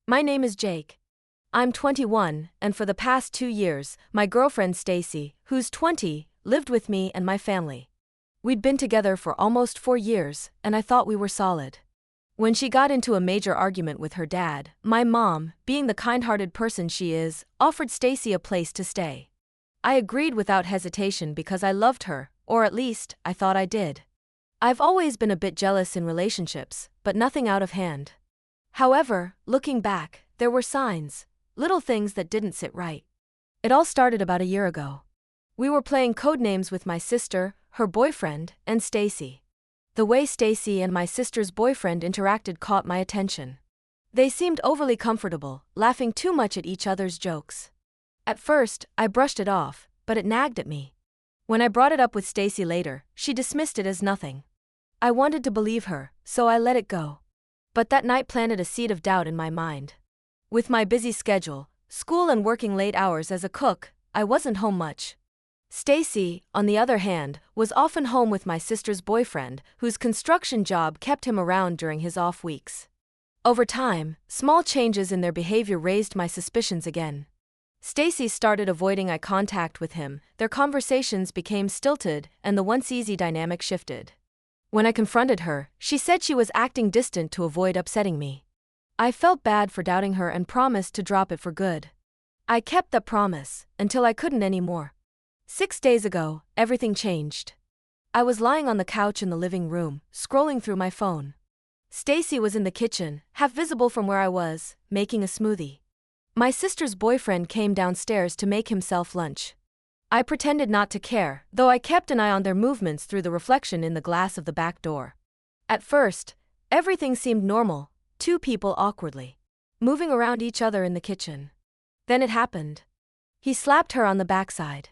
My name is Jake. I'm 21, and for the past 2 years, my girlfriend Stacy, who's 20, lived with me and my family. We'd been together for almost 4 years, and I thought we were solid. When she got into a major argument with her dad, my mom, being the kind-hearted person she is, offered Stacy a place to stay. I agreed without hesitation because I loved her, or at least, I thought I did. I've always been a bit jealous in relationships, but nothing out of hand. However, looking back, there were signs, little things that didn't sit right. It all started about a year ago. We were playing codenames with my sister, her boyfriend, and Stacy. The way Stacy and my sister's boyfriend interacted caught my attention. They seemed overly comfortable, laughing too much at each other's jokes. At first, I brushed it off, but it nagged at me. When I brought it up with Stacy later, she dismissed it as nothing. I wanted to believe her, so I let it go. But that night planted a seed of doubt in my mind. With my busy schedule, school and working late hours as a cook, I wasn't home much. Stacy, on the other hand, was often home with my sister's boyfriend, whose construction job kept him around during his off weeks. Over time, small changes in their behavior raised my suspicions again. Stacy started avoiding eye contact with him, their conversations became stilted, and the once easy dynamic shifted. When I confronted her, she said she was acting distant to avoid upsetting me. I felt bad for doubting her and promised to drop it for good. I kept that promise, until I couldn't anymore. 6 days ago, everything changed. I was lying on the couch in the living room, scrolling through my phone. Stacy was in the kitchen, half visible from where I was, making a smoothie. My sister's boyfriend came downstairs to make himself lunch. I pretended not to care, though I kept an eye on their movements through the reflection in the glass of the back door. At first, everything seemed normal, two people awkwardly moving around each other in the kitchen. Then it happened. He slapped her on the backside.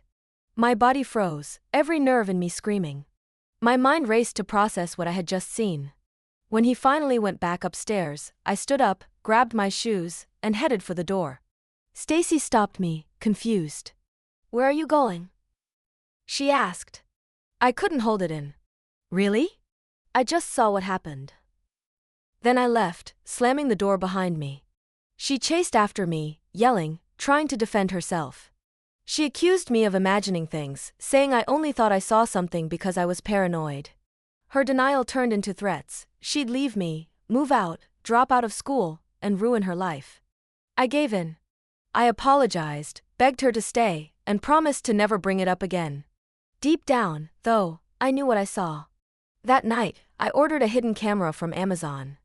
My body froze, every nerve in me screaming. My mind raced to process what I had just seen. When he finally went back upstairs, I stood up, grabbed my shoes, and headed for the door. Stacy stopped me, confused. "Where are you going?" she asked. I couldn't hold it in. "Really? I just saw what happened." Then I left, slamming the door behind me. She chased after me, yelling, trying to defend herself. She accused me of imagining things, saying I only thought I saw something because I was paranoid. Her denial turned into threats. She'd leave me, move out, drop out of school, and ruin her life. I gave in. I apologized, begged her to stay, and promised to never bring it up again. Deep down, though, I knew what I saw. That night, I ordered a hidden camera from Amazon.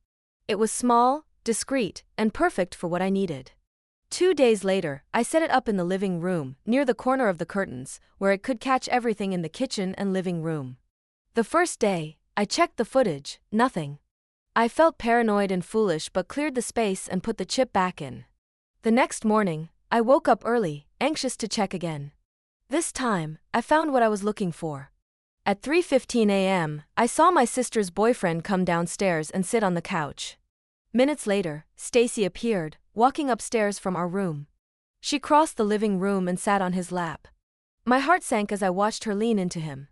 It was small, discreet, and perfect for what I needed. 2 days later, I set it up in the living room, near the corner of the curtains, where it could catch everything in the kitchen and living room. The first day, I checked the footage, nothing. I felt paranoid and foolish but cleared the space and put the chip back in. The next morning, I woke up early, anxious to check again. This time, I found what I was looking for. At 3:15 a.m., I saw my sister's boyfriend come downstairs and sit on the couch. Minutes later, Stacy appeared, walking upstairs from our room. She crossed the living room and sat on his lap. My heart sank as I watched her lean into him.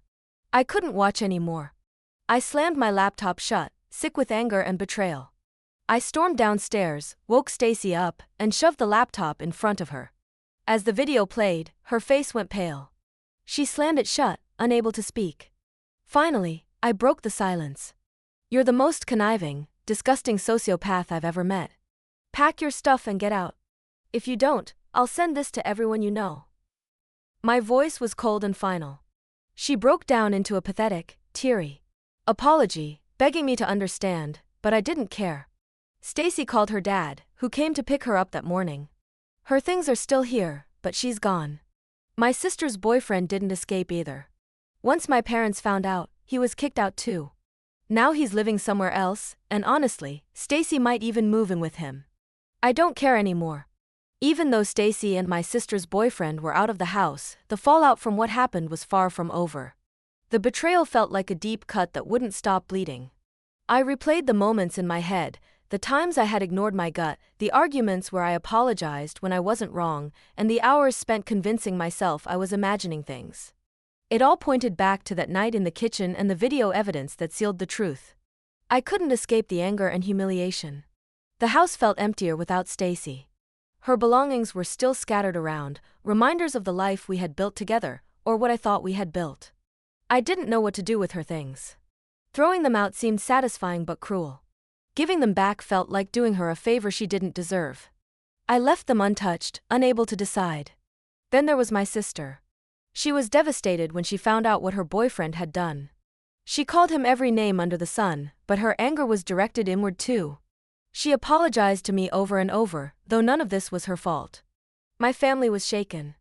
I couldn't watch anymore. I slammed my laptop shut, sick with anger and betrayal. I stormed downstairs, woke Stacy up, and shoved the laptop in front of her. As the video played, her face went pale. She slammed it shut, unable to speak. Finally, I broke the silence. "You're the most conniving, disgusting sociopath I've ever met. Pack your stuff and get out. If you don't, I'll send this to everyone you know." My voice was cold and final. She broke down into a pathetic, teary apology, begging me to understand, but I didn't care. Stacy called her dad, who came to pick her up that morning. Her things are still here, but she's gone. My sister's boyfriend didn't escape either. Once my parents found out, he was kicked out too. Now he's living somewhere else, and honestly, Stacy might even move in with him. I don't care anymore. Even though Stacy and my sister's boyfriend were out of the house, the fallout from what happened was far from over. The betrayal felt like a deep cut that wouldn't stop bleeding. I replayed the moments in my head, the times I had ignored my gut, the arguments where I apologized when I wasn't wrong, and the hours spent convincing myself I was imagining things. It all pointed back to that night in the kitchen and the video evidence that sealed the truth. I couldn't escape the anger and humiliation. The house felt emptier without Stacy. Her belongings were still scattered around, reminders of the life we had built together, or what I thought we had built. I didn't know what to do with her things. Throwing them out seemed satisfying but cruel. Giving them back felt like doing her a favor she didn't deserve. I left them untouched, unable to decide. Then there was my sister. She was devastated when she found out what her boyfriend had done. She called him every name under the sun, but her anger was directed inward too. She apologized to me over and over, though none of this was her fault. My family was shaken.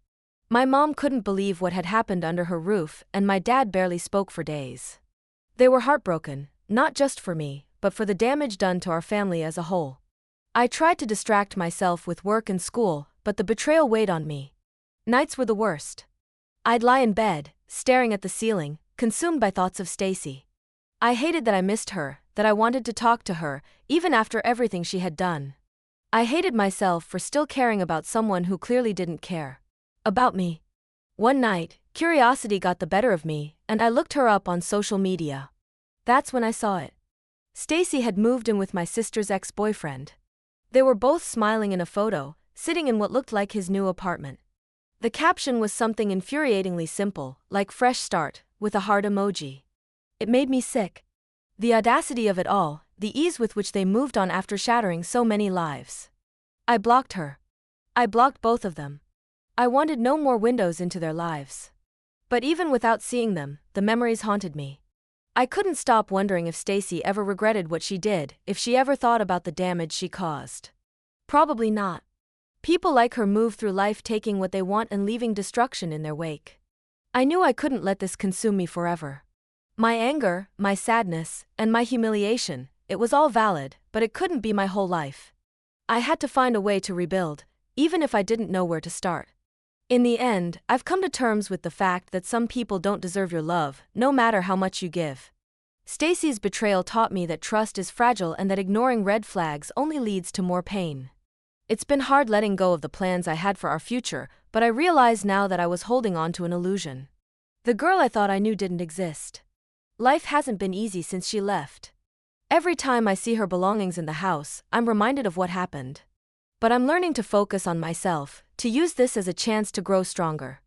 My mom couldn't believe what had happened under her roof, and my dad barely spoke for days. They were heartbroken, not just for me, but for the damage done to our family as a whole. I tried to distract myself with work and school, but the betrayal weighed on me. Nights were the worst. I'd lie in bed, staring at the ceiling, consumed by thoughts of Stacy. I hated that I missed her, that I wanted to talk to her, even after everything she had done. I hated myself for still caring about someone who clearly didn't care about me. One night, curiosity got the better of me, and I looked her up on social media. That's when I saw it. Stacy had moved in with my sister's ex-boyfriend. They were both smiling in a photo, sitting in what looked like his new apartment. The caption was something infuriatingly simple, like fresh start, with a heart emoji. It made me sick. The audacity of it all, the ease with which they moved on after shattering so many lives. I blocked her. I blocked both of them. I wanted no more windows into their lives. But even without seeing them, the memories haunted me. I couldn't stop wondering if Stacy ever regretted what she did, if she ever thought about the damage she caused. Probably not. People like her move through life taking what they want and leaving destruction in their wake. I knew I couldn't let this consume me forever. My anger, my sadness, and my humiliation, it was all valid, but it couldn't be my whole life. I had to find a way to rebuild, even if I didn't know where to start. In the end, I've come to terms with the fact that some people don't deserve your love, no matter how much you give. Stacy's betrayal taught me that trust is fragile and that ignoring red flags only leads to more pain. It's been hard letting go of the plans I had for our future, but I realize now that I was holding on to an illusion. The girl I thought I knew didn't exist. Life hasn't been easy since she left. Every time I see her belongings in the house, I'm reminded of what happened. But I'm learning to focus on myself, to use this as a chance to grow stronger.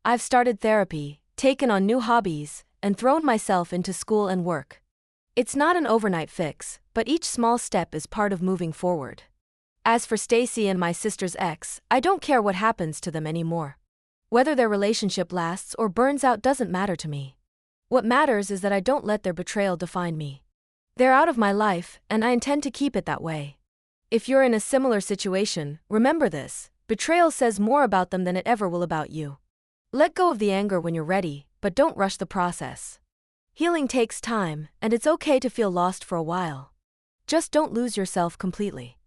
I've started therapy, taken on new hobbies, and thrown myself into school and work. It's not an overnight fix, but each small step is part of moving forward. As for Stacy and my sister's ex, I don't care what happens to them anymore. Whether their relationship lasts or burns out doesn't matter to me. What matters is that I don't let their betrayal define me. They're out of my life, and I intend to keep it that way. If you're in a similar situation, remember this: betrayal says more about them than it ever will about you. Let go of the anger when you're ready, but don't rush the process. Healing takes time, and it's okay to feel lost for a while. Just don't lose yourself completely.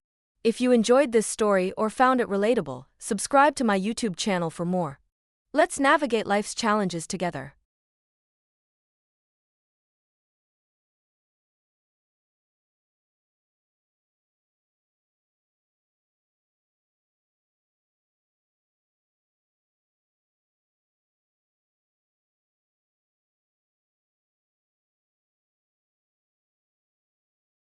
If you enjoyed this story or found it relatable, subscribe to my YouTube channel for more. Let's navigate life's challenges together.